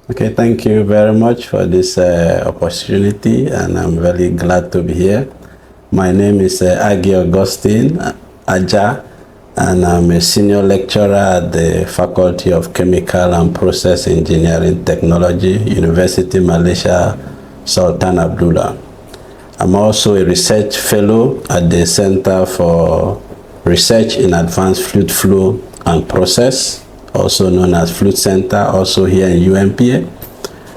Okay, thank you very much for this opportunity, and I'm very glad to be here. My name is Agi Augustine, Aja, and I'm a senior lecturer at the Faculty of Chemical and Process Engineering Technology, Universiti Malaysia, Sultan Abdullah. I'm also a research fellow at the Center for Research in Advanced Fluid Flow and Process, also known as Fluid Center, also here in UMPA.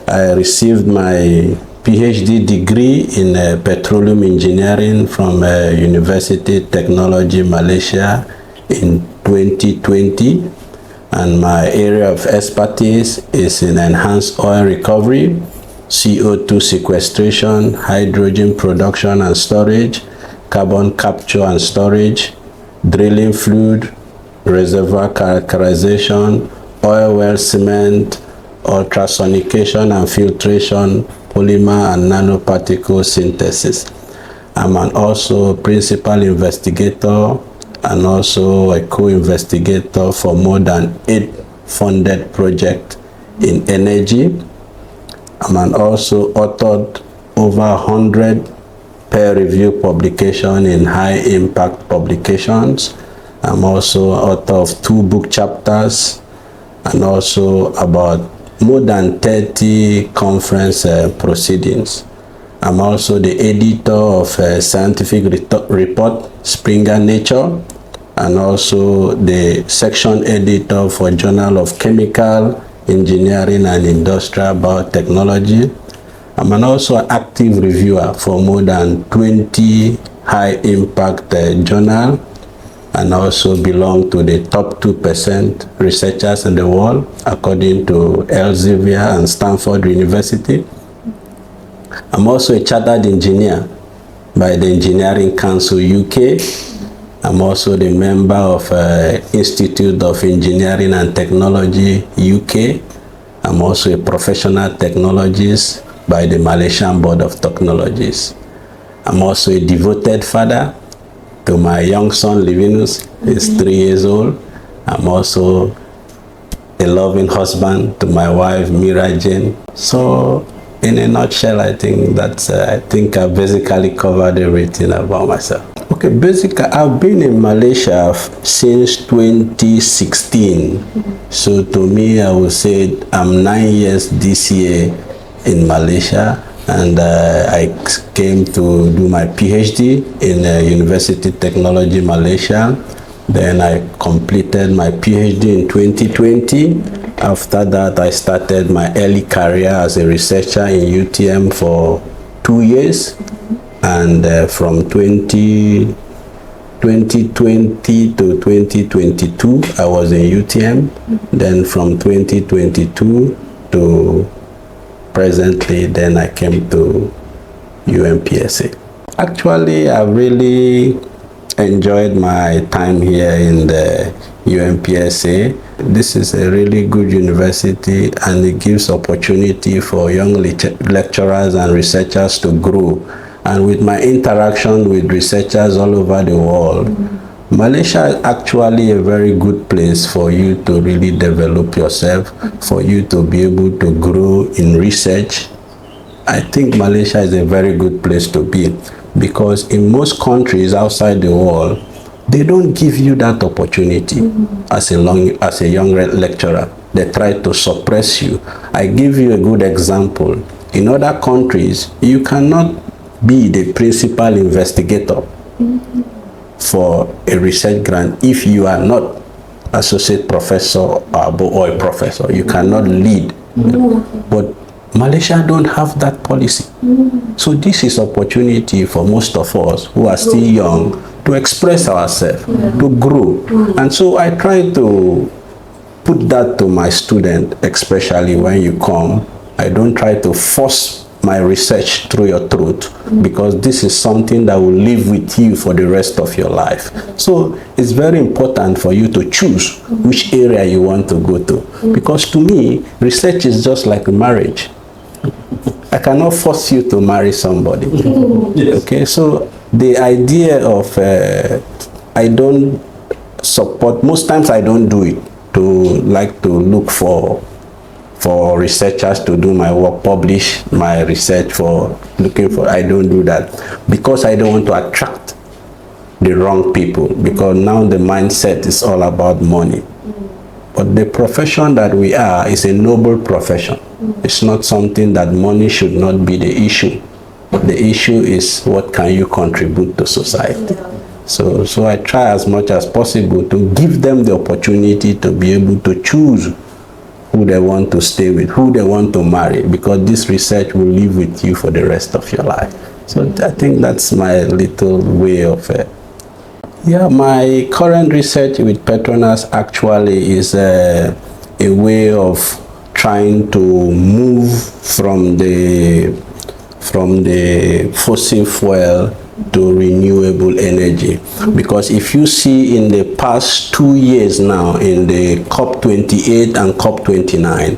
I received my PhD degree in Petroleum Engineering from Universiti Teknologi Malaysia in 2020, and my area of expertise is in enhanced oil recovery, CO2 sequestration, hydrogen production and storage, carbon capture and storage, drilling fluid, reservoir characterization, oil well cement, ultrasonication and filtration, polymer and nanoparticle synthesis. I'm also principal investigator and also a co-investigator for more than 8 funded projects in energy. I'm also authored over 100 peer-reviewed publications in high-impact publications. I'm also author of 2 book chapters and also about more than 30 conference proceedings. I'm also the editor of a scientific report, Springer Nature, and also the section editor for Journal of Chemical Engineering and Industrial Biotechnology. I'm also an active reviewer for more than 20 high-impact journals, and also belong to the top 2% researchers in the world, according to Elsevier and Stanford University. I'm also a chartered engineer by the Engineering Council UK. I'm also the member of Institute of Engineering and Technology UK. I'm also a professional technologist by the Malaysian Board of Technologies. I'm also a devoted father to my young son, Livinus. He's 3 years old. I'm also a loving husband to my wife, Mira Jane. So, in a nutshell, I think I basically covered everything about myself. Okay, basically, I've been in Malaysia since 2016. So, to me, I would say I'm 9 years this year in Malaysia. And I came to do my PhD in Universiti Teknologi Malaysia. Then I completed my PhD in 2020. After that, I started my early career as a researcher in UTM for 2 years. And from 2020 to 2022, I was in UTM. Then from 2022 to presently, then I came to UMPSA. Actually, I really enjoyed my time here in the UMPSA. This is a really good university, and it gives opportunity for young lecturers and researchers to grow. And with my interaction with researchers all over the world, Malaysia is actually a very good place for you to really develop yourself, for you to be able to grow in research. I think Malaysia is a very good place to be, because in most countries outside the world, they don't give you that opportunity as a young lecturer. They try to suppress you. I give you a good example. In other countries, you cannot be the principal investigator for a research grant if you are not associate professor or a professor. You cannot lead. But Malaysia don't have that policy. So this is opportunity for most of us who are still young to express ourselves, to grow. And so I try to put that to my student, especially when you come. I don't try to force my research through your throat, because this is something that will live with you for the rest of your life. So it's very important for you to choose which area you want to go to, because to me, research is just like a marriage. I cannot force you to marry somebody. Yes. Okay, so the idea of I don't support, most times I don't do it to look for for researchers to do my work, publish my research for looking for. I don't do that because I don't want to attract the wrong people, because now the mindset is all about money. But the profession that we are is a noble profession. It's not something that money should not be the issue. The issue is what can you contribute to society. So I try as much as possible to give them the opportunity to be able to choose who they want to stay with, who they want to marry, because this research will live with you for the rest of your life. So I think that's my little way of yeah, my current research with Petronas actually is a way of trying to move from the fossil fuel to renewable energy. Because if you see in the past 2 years now, in the COP28 and COP29,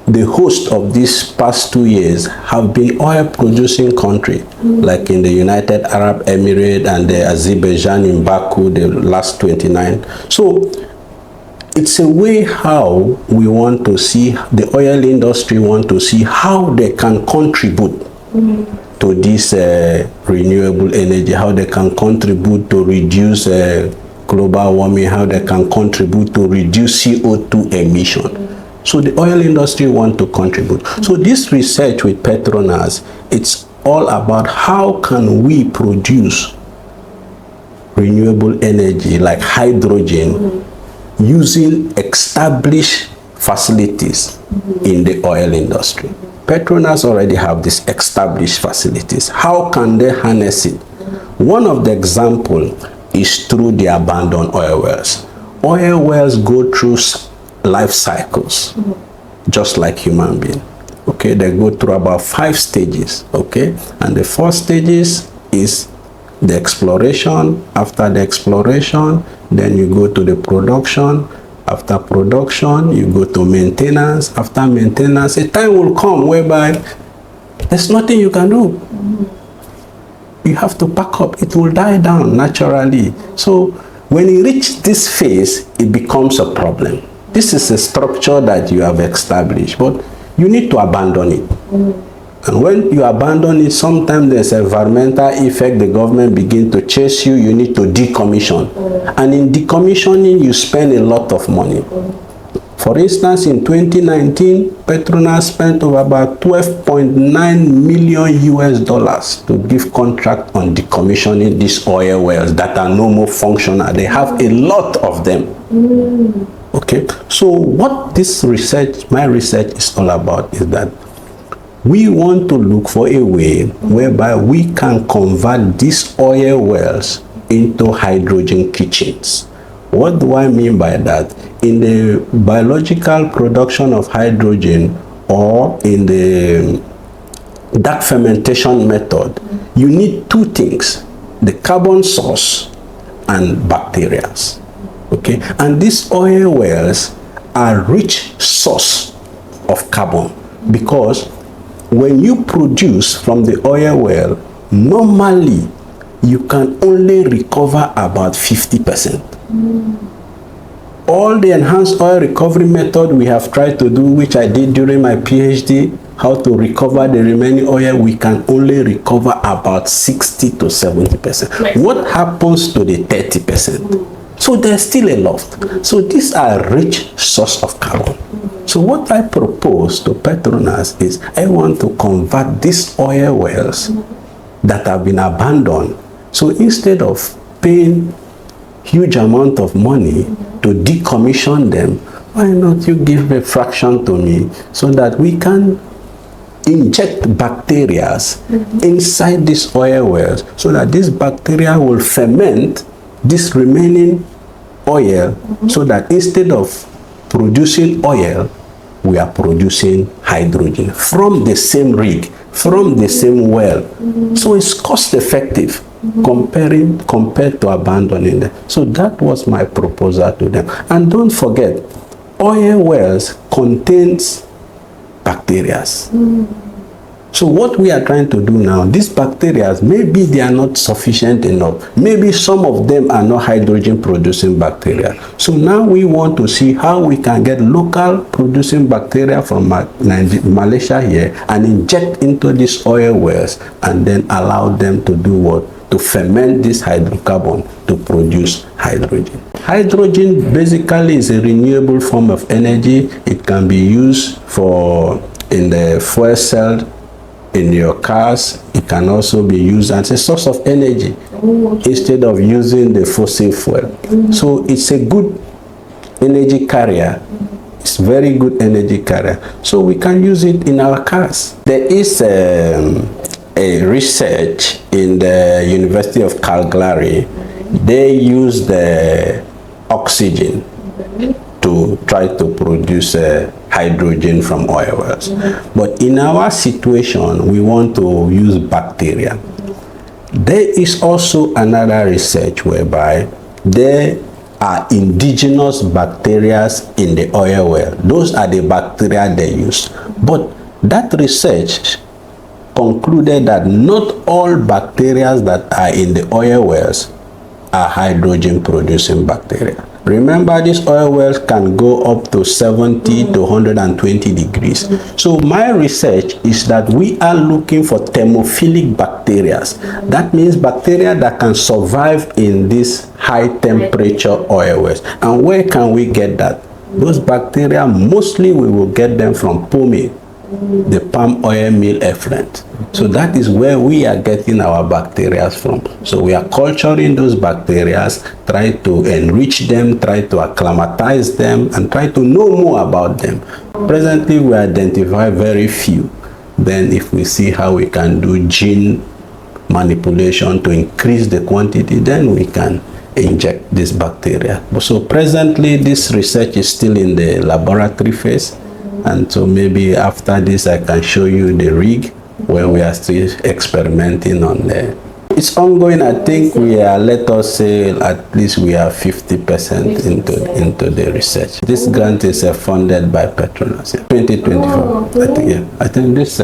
the host of these past 2 years have been oil-producing countries, like in the United Arab Emirates and the Azerbaijan in Baku, the last 29. So it's a way how we want to see, the oil industry want to see how they can contribute to this renewable energy, how they can contribute to reduce global warming, how they can contribute to reduce CO2 emission. So the oil industry want to contribute. So this research with Petronas, it's all about how can we produce renewable energy like hydrogen using established facilities in the oil industry. Petronas already have these established facilities. How can they harness it? One of the examples is through the abandoned oil wells. Oil wells go through life cycles, just like human beings. Okay, they go through about 5 stages. Okay, and the first stages is the exploration. After the exploration, then you go to the production. After production, you go to maintenance. After maintenance, a time will come whereby there's nothing you can do. You have to pack up. It will die down naturally. So when you reach this phase, it becomes a problem. This is a structure that you have established, but you need to abandon it. And when you abandon it, sometimes there's an environmental effect. The government begin to chase you. You need to decommission. And in decommissioning, you spend a lot of money. For instance, in 2019, Petronas spent over about $12.9 million US to give contract on decommissioning these oil wells that are no more functional. They have a lot of them. Okay, so what this research, my research is all about is that we want to look for a way whereby we can convert these oil wells into hydrogen kitchens. What do I mean by that? In the biological production of hydrogen or in the dark fermentation method, you need 2 things, the carbon source and bacteria. Okay, and these oil wells are rich source of carbon, because when you produce from the oil well, normally you can only recover about 50%. All the enhanced oil recovery method we have tried to do, which I did during my PhD, how to recover the remaining oil, we can only recover about 60 to 70%. What happens to the 30%? So there's still a lot. So these are rich source of carbon. So what I propose to Petronas is I want to convert these oil wells that have been abandoned. So instead of paying huge amount of money to decommission them, why not you give a fraction to me so that we can inject bacteria inside these oil wells so that this bacteria will ferment this remaining oil, so that instead of producing oil, we are producing hydrogen from the same rig, from the same well. So it's cost effective compared to abandoning them. So that was my proposal to them. And don't forget, oil wells contains bacteria. So what we are trying to do now, these bacteria, maybe they are not sufficient enough. Maybe some of them are not hydrogen producing bacteria. So now we want to see how we can get local producing bacteria from Malaysia here and inject into these oil wells and then allow them to do what? To ferment this hydrocarbon to produce hydrogen. Hydrogen basically is a renewable form of energy. It can be used in the fuel cell in your cars. It can also be used as a source of energy instead of using the fossil fuel. So it's a good energy carrier. It's very good energy carrier. So we can use it in our cars. There is a research in the University of Calgary. They use the oxygen to try to produce hydrogen from oil wells. But in our situation, we want to use bacteria. There is also another research whereby there are indigenous bacteria in the oil well. Those are the bacteria they use. But that research concluded that not all bacteria that are in the oil wells are hydrogen producing bacteria. Remember, these oil wells can go up to 70 to 120 degrees. So my research is that we are looking for thermophilic bacteria. That means bacteria that can survive in these high temperature oil wells. And where can we get that? Those bacteria, mostly we will get them from POME, the palm oil meal effluent. So that is where we are getting our bacteria from. So we are culturing those bacteria, try to enrich them, try to acclimatize them, and try to know more about them. Presently, we identify very few. Then if we see how we can do gene manipulation to increase the quantity, then we can inject this bacteria. So presently, this research is still in the laboratory phase. And so maybe after this, I can show you the rig where we are still experimenting on there. It's ongoing. I think we are, let us say, at least we are 50% into the research. This grant is funded by Petronas. 2024. I think this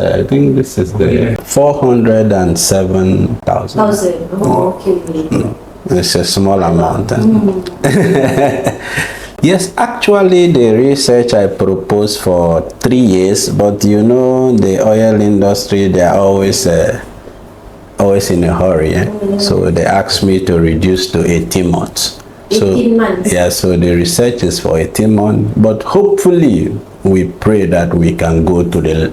is the 407,000. Okay. It's a small amount. Yes, actually the research I proposed for 3 years, but you know the oil industry, they are always in a hurry. So they asked me to reduce to 18 months. 18 months? Yeah, so the research is for 18 months, but hopefully we pray that we can go to the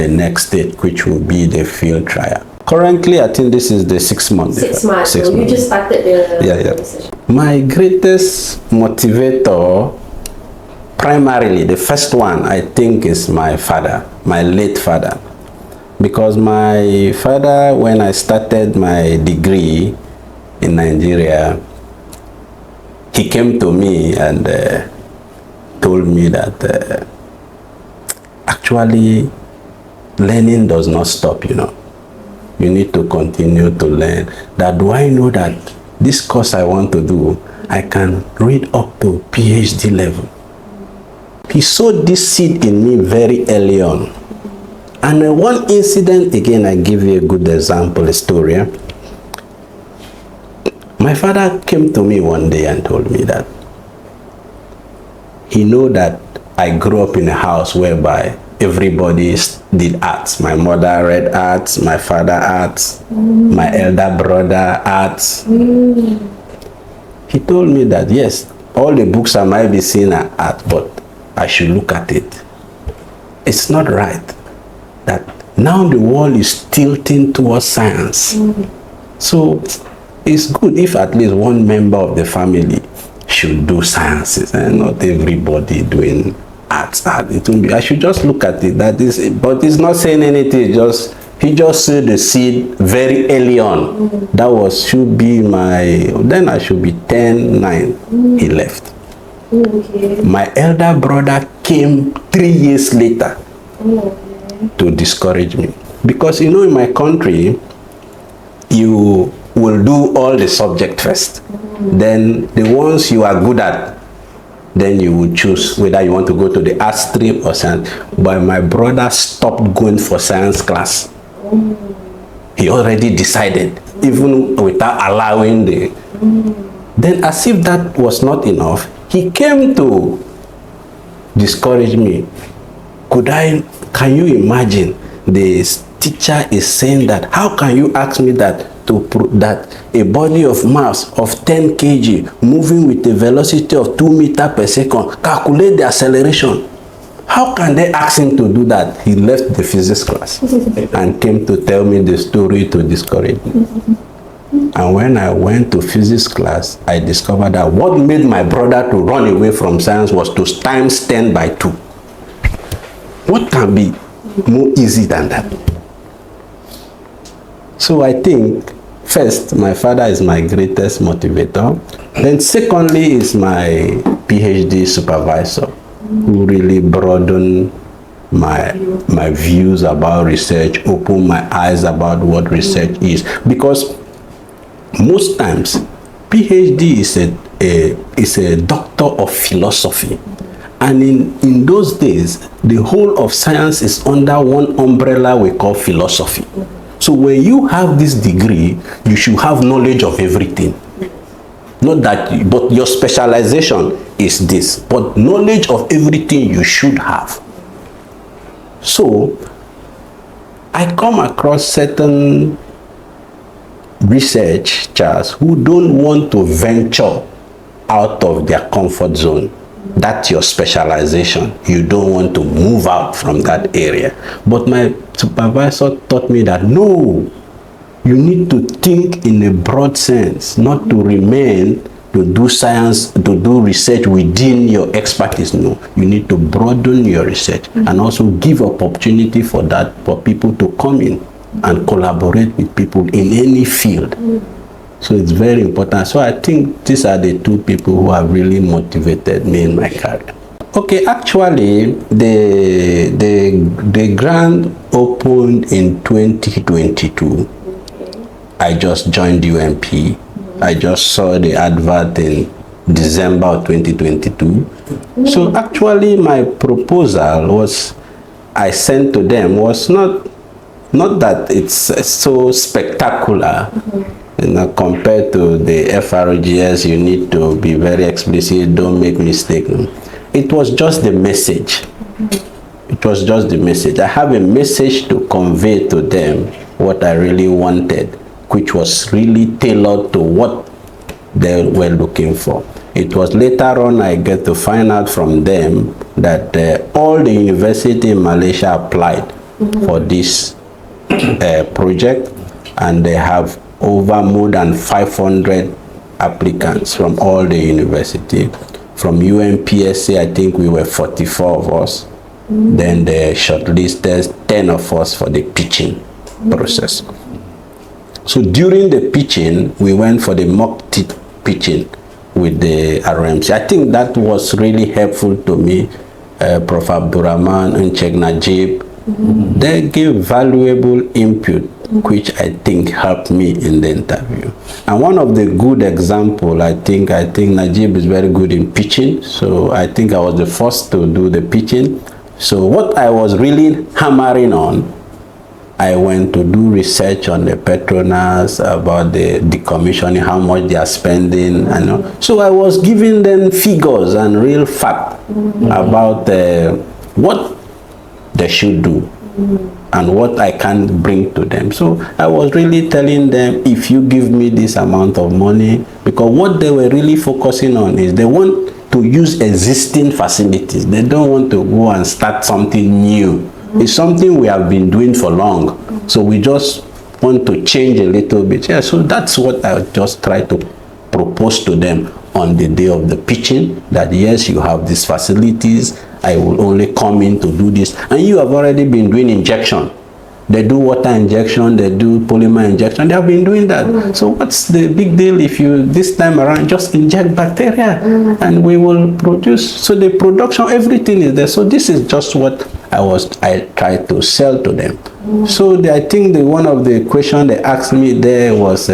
next stage, which will be the field trial. Currently, I think this is the 6 months. 6 months. So you just started the research. My greatest motivator, primarily, the first one, I think, is my father, my late father. Because my father, when I started my degree in Nigeria, he came to me and told me that actually learning does not stop, you know. You need to continue to learn. That do I know that this course I want to do, I can read up to PhD level. He sowed this seed in me very early on. And one incident, again, I give you a good example, a story. My father came to me one day and told me that he knew that I grew up in a house whereby everybody did arts. My mother read arts, my father arts, my elder brother arts. He told me that yes, all the books I might be seeing are art, but I should look at it. It's not right that now the world is tilting towards science. So it's good if at least one member of the family should do sciences and not everybody doing arts. It will be, I should just look at it. That is, but it's not saying anything. He just sowed the seed very early on. That should be then I should be 10, 9. He left. My elder brother came 3 years later to discourage me. Because you know, in my country, you will do all the subject first. Then the ones you are good at, then you would choose whether you want to go to the art stream or science. But my brother stopped going for science class. He already decided, even without allowing the... Then as if that was not enough, he came to discourage me. Can you imagine the teacher is saying that, how can you ask me that that a body of mass of 10 kg moving with a velocity of 2 meters per second, calculate the acceleration? How can they ask him to do that? He left the physics class and came to tell me the story to discourage me. And when I went to physics class, I discovered that what made my brother to run away from science was to times 10 by 2. What can be more easy than that? So I think, first, my father is my greatest motivator. Then secondly is my PhD supervisor, who really broadened my views about research, opened my eyes about what research is. Because most times, PhD is a doctor of philosophy. And in those days, the whole of science is under one umbrella we call philosophy. So when you have this degree, you should have knowledge of everything. Not that, but your specialization is this. But knowledge of everything you should have. So I come across certain researchers who don't want to venture out of their comfort zone. That's your specialization. You don't want to move out from that area. But my supervisor taught me that no, you need to think in a broad sense, not to remain to do science, to do research within your expertise. No, you need to broaden your research and also give opportunity for that, for people to come in and collaborate with people in any field. So it's very important. So I think these are the two people who have really motivated me in my career. Okay, actually, the grant opened in 2022. I just joined UMP. I just saw the advert in December of 2022. So actually, my proposal I sent to them was not that it's so spectacular. You know, compared to the FRGS, you need to be very explicit, don't make mistake. It was just the message. It was just the message. I have a message to convey to them what I really wanted, which was really tailored to what they were looking for. It was later on I get to find out from them that all the universities in Malaysia applied for this project, and they have over more than 500 applicants from all the university. From UMPSA, I think we were 44 of us. Then they shortlisted 10 of us for the pitching process. So during the pitching, we went for the mock pitching with the RMC. I think that was really helpful to me. Prof. Abdurrahman and Sheikh Najib, they gave valuable input, which I think helped me in the interview. And one of the good example, I think Najib is very good in pitching. So I think I was the first to do the pitching. So what I was really hammering on, I went to do research on the Petronas about the decommissioning, how much they are spending. So I was giving them figures and real fact about what they should do and what I can bring to them. So I was really telling them, if you give me this amount of money, because what they were really focusing on is they want to use existing facilities. They don't want to go and start something new. It's something we have been doing for long. So we just want to change a little bit. Yeah, so that's what I just try to propose to them on the day of the pitching, that yes, you have these facilities, I will only come in to do this. And you have already been doing injection. They do water injection, they do polymer injection, they have been doing that. So what's the big deal if you, this time around, just inject bacteria and we will produce. So the production, everything is there. So this is just what I tried to sell to them. So I think one of the questions they asked me there was,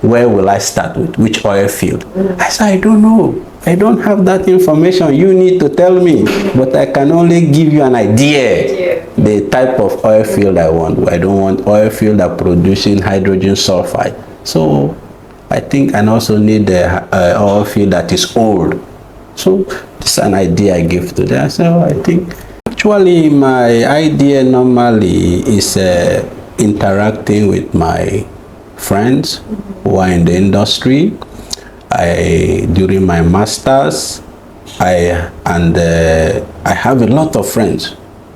where will I start with? Which oil field? I said, I don't know. I don't have that information. You need to tell me, but I can only give you an idea. The type of oil field I want. I don't want oil field that producing hydrogen sulfide. So I think I also need the oil field that is old. So this is an idea I give to them. So I think actually my idea normally is interacting with my friends who are in the industry. During my masters, I have a lot of friends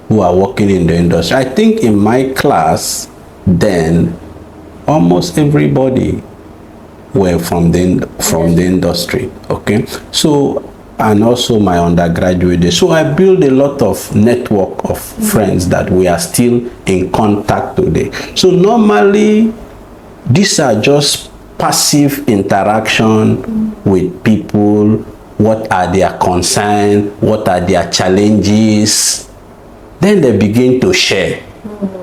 who are working in the industry. I think in my class then almost everybody were from the industry. Okay, so and also my undergraduate days. So I built a lot of network of friends that we are still in contact today. So normally these are just passive interaction with people. What are their concerns? What are their challenges? Then they begin to share.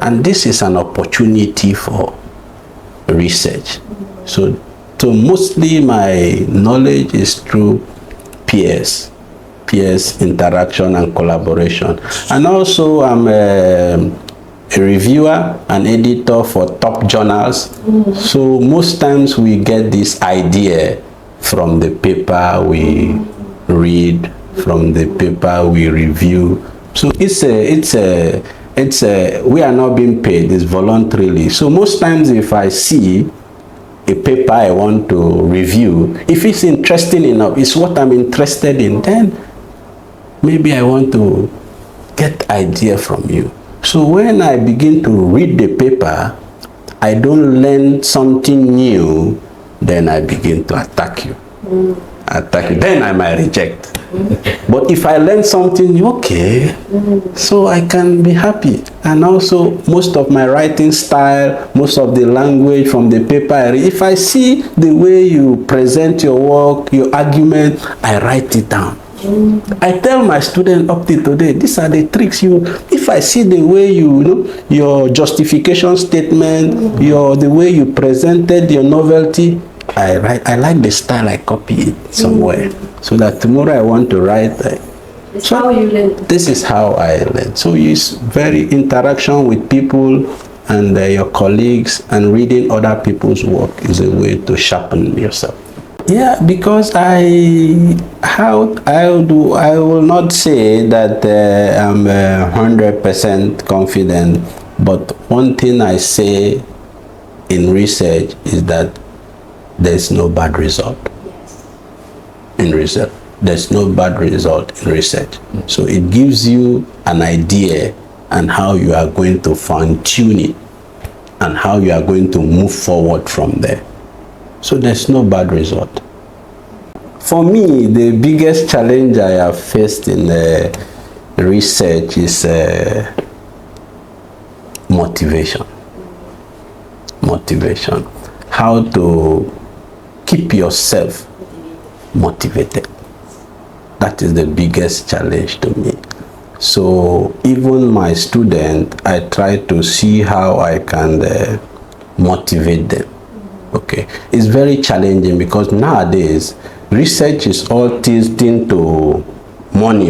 And this is an opportunity for research. So mostly my knowledge is through peers interaction and collaboration. And also I'm a reviewer and editor for top journals. So most times we get this idea from the paper we read, from the paper we review. So we are not being paid, it's voluntarily. So most times if I see a paper I want to review, if it's interesting enough, it's what I'm interested in, then maybe I want to get idea from you. So when I begin to read the paper, I don't learn something new, then I begin to attack you. Then I might reject. But if I learn something, okay, so I can be happy. And also most of my writing style, most of the language from the paper, if I see the way you present your work, your argument, I write it down. I tell my students up to today, these are the tricks. If I see the way your justification statement, the way you presented your novelty, I like the style, I copy it somewhere. So that tomorrow I want to write. That's how you learn. This is how I learn. So it's very interaction with people and your colleagues, and reading other people's work is a way to sharpen yourself. Yeah, because I will not say that I'm 100% confident, but one thing I say in research is that there's no bad result. In research, there's no bad result in research. So it gives you an idea and how you are going to fine-tune it and how you are going to move forward from there. So there's no bad result. For me, the biggest challenge I have faced in research is motivation. Motivation. How to keep yourself motivated. That is the biggest challenge to me. So even my students, I try to see how I can motivate them. Okay, it's very challenging because nowadays research is all tilting to money.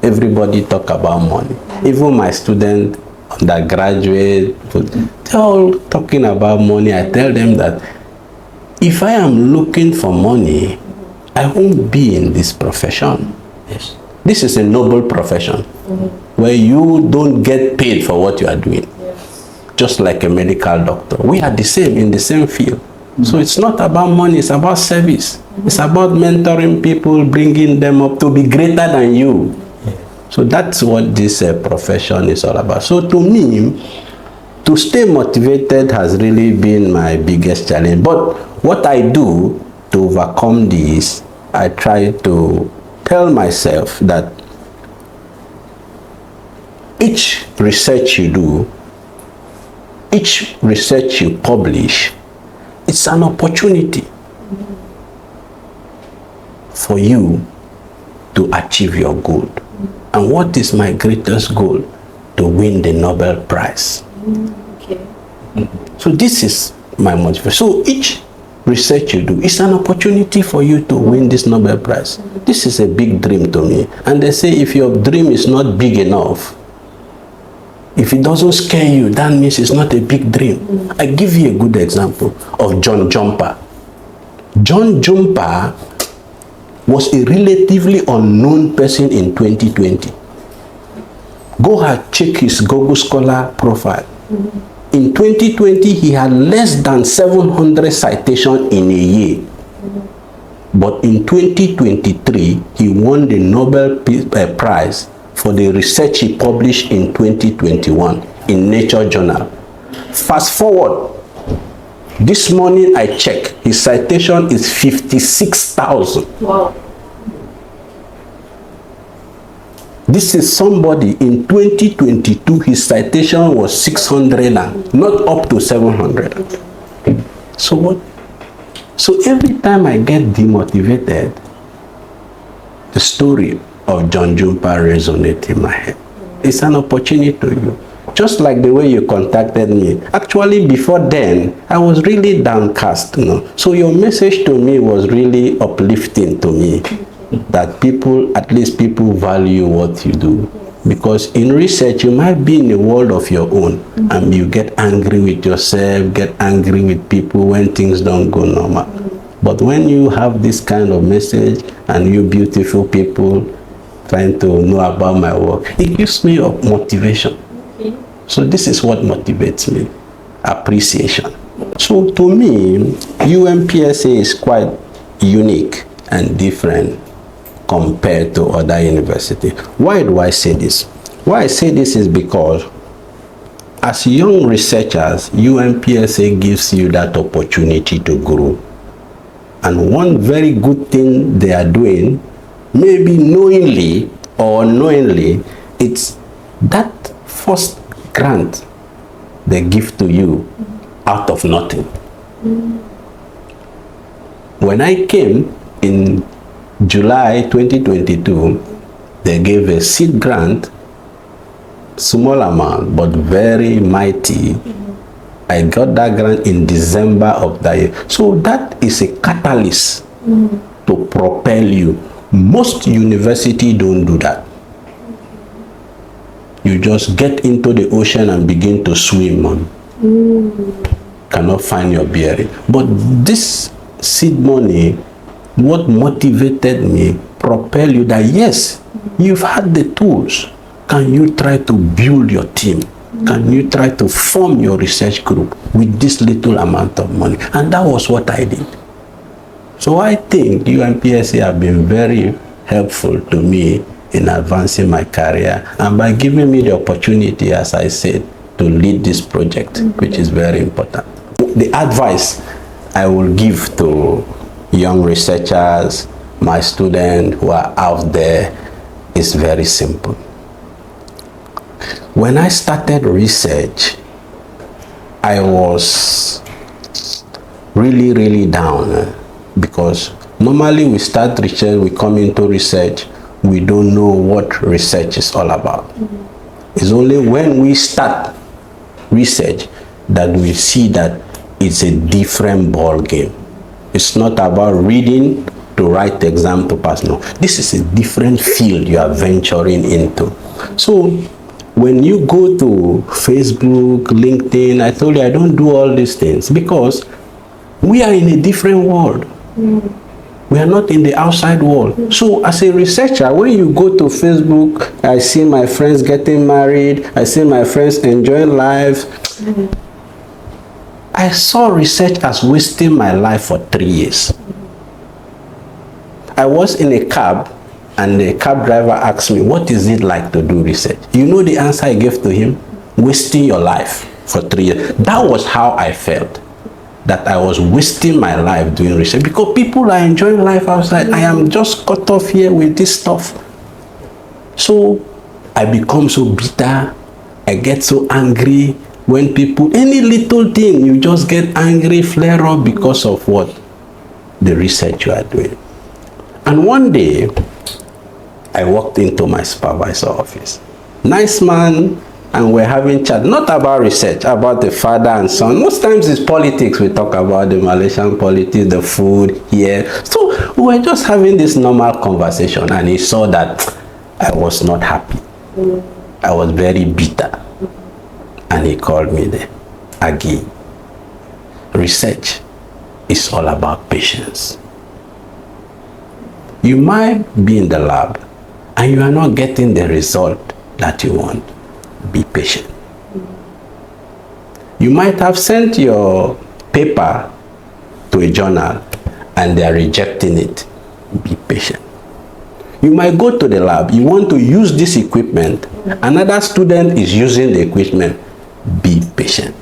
Everybody talk about money. Even my students, undergraduate, they're all talking about money. I tell them that if I am looking for money, I won't be in this profession. Yes. This is a noble profession where you don't get paid for what you are doing. Just like a medical doctor. We are the same, in the same field. So it's not about money, it's about service. It's about mentoring people, bringing them up to be greater than you. So that's what this profession is all about. So to me, to stay motivated has really been my biggest challenge. But what I do to overcome this, I try to tell myself that each research you do, each research you publish, it's an opportunity for you to achieve your goal. And what is my greatest goal? To win the Nobel Prize. Okay. So this is my motivation. So each research you do, it's an opportunity for you to win this Nobel Prize. This is a big dream to me. And they say if your dream is not big enough, if it doesn't scare you, that means it's not a big dream. I give you a good example of John Jumper. John Jumper was a relatively unknown person in 2020. Go and check his Google Scholar profile. In 2020, he had less than 700 citations in a year. But in 2023, he won the Nobel Prize for the research he published in 2021 in Nature Journal. Fast forward, this morning I checked, his citation is 56,000. Wow. This is somebody in 2022, his citation was 600 and not up to 700. So what? So every time I get demotivated, the story of John Jumper resonates in my head. It's an opportunity to you. Just like the way you contacted me. Actually, before then, I was really downcast, you know. So your message to me was really uplifting to me. That people, at least people value what you do. Because in research, you might be in a world of your own and you get angry with yourself, get angry with people when things don't go normal. But when you have this kind of message and you beautiful people trying to know about my work, it gives me a motivation. So this is what motivates me, appreciation. So to me, UMPSA is quite unique and different compared to other universities. Why do I say this? Why I say this is because as young researchers, UMPSA gives you that opportunity to grow. And one very good thing they are doing, maybe knowingly or unknowingly, it's that first grant they give to you out of nothing. When I came in July 2022, they gave a seed grant, small amount, but very mighty. I got that grant in December of that year. So that is a catalyst to propel you. Most universities don't do that. You just get into the ocean and begin to swim on. Cannot find your bearing. But this seed money, what motivated me, propel you that yes, you've had the tools. Can you try to build your team? Can you try to form your research group with this little amount of money? And that was what I did. So I think UMPSA have been very helpful to me in advancing my career and by giving me the opportunity, as I said, to lead this project, which is very important. The advice I will give to young researchers, my students who are out there, is very simple. When I started research, I was really down because normally we start research, we come into research, we don't know what research is all about. It's only when we start research that we see that it's a different ball game. It's not about reading to write exam to pass. No, this is a different field you are venturing into. So when you go to Facebook, LinkedIn, I told you I don't do all these things because we are in a different world. We are not in the outside world. So as a researcher, when you go to Facebook, I see my friends getting married, I see my friends enjoying life. I saw research as wasting my life for 3 years. I was in a cab and the cab driver asked me, what is it like to do research? You know the answer I gave to him? Wasting your life for 3 years. That was how I felt, that I was wasting my life doing research because people are enjoying life outside. I am just cut off here with this stuff. So I become so bitter. I get so angry when people, any little thing, you just get angry, flare up because of what? The research you are doing. And one day, I walked into my supervisor office. Nice man, and we're having chat, not about research, about the father and son. Most times it's politics. We talk about the Malaysian politics, the food here. So we were just having this normal conversation, and he saw that I was not happy. I was very bitter. And he called me there. Agi, research is all about patience. You might be in the lab and you are not getting the result that you want. Be patient. You might have sent your paper to a journal and they are rejecting it. Be patient. You might go to the lab, you want to use this equipment, another student is using the equipment. Be patient.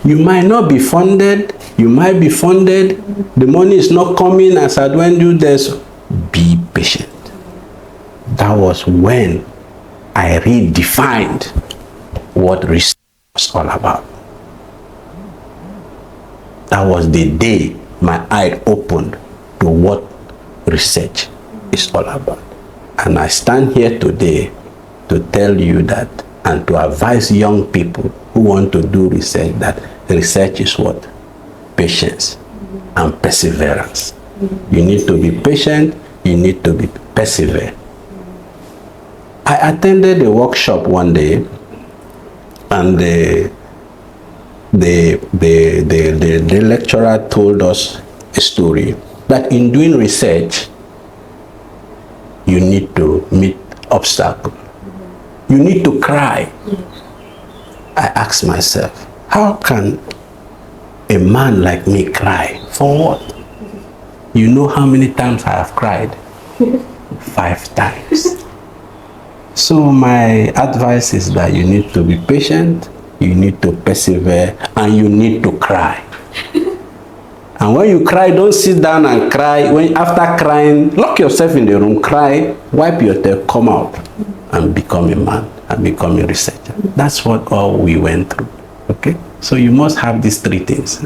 You might not be funded, you might be funded, the money is not coming as at when you this. Be patient. That was when I redefined what research was all about. That was the day my eye opened to what research is all about. And I stand here today to tell you that, and to advise young people who want to do research, that research is what? Patience and perseverance. You need to be patient, you need to be persevere. I attended a workshop one day, and the lecturer told us a story that in doing research, you need to meet obstacles. You need to cry. I asked myself, how can a man like me cry? For what? You know how many times I have cried? 5 times. So my advice is that you need to be patient, you need to persevere, and you need to cry. And when you cry, don't sit down and cry. When after crying, lock yourself in the room, cry, wipe your tears, come out, and become a man, and become a researcher. That's what all we went through. Okay? So you must have these 3 things.